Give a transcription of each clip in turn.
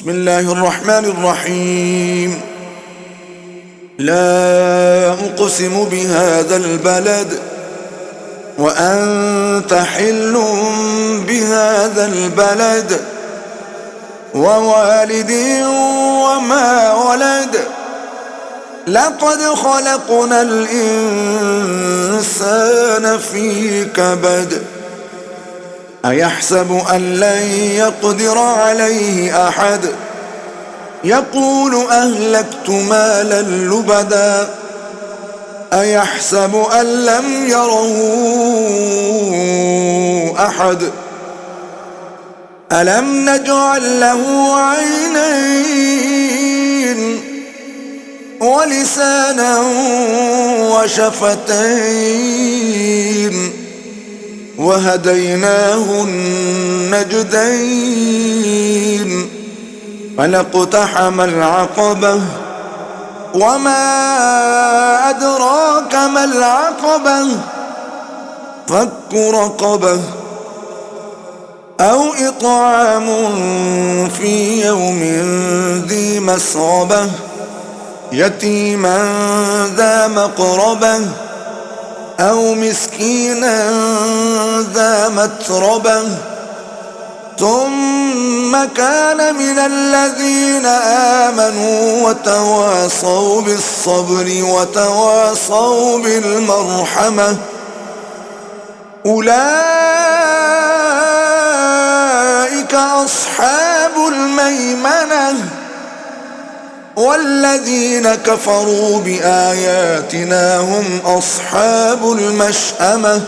بسم الله الرحمن الرحيم. لا أقسم بهذا البلد وأنت حل بهذا البلد ووالد وما ولد. لقد خلقنا الإنسان في كبد. أيحسب أن لن يقدر عليه أحد. يقول أهلكت مالا لبدا. أيحسب أن لم يره أحد. ألم نجعل له عينين ولسانا وشفتين وهديناه النجدين. فلاقتحم العقبة وما أدراك ما العقبة. فك رقبة أو إطعام في يوم ذي مسغبة يتيما ذا مقربة أو مسكينا ذا متربة. ثم كان من الذين آمنوا وتواصوا بالصبر وتواصوا بالمرحمة. أولئك أصحاب الميمنة. والذين كفروا بآياتنا هم أصحاب المشأمة.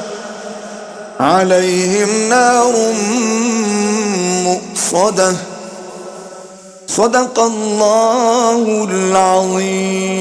عليهم نار مؤصدة. صدق الله العظيم.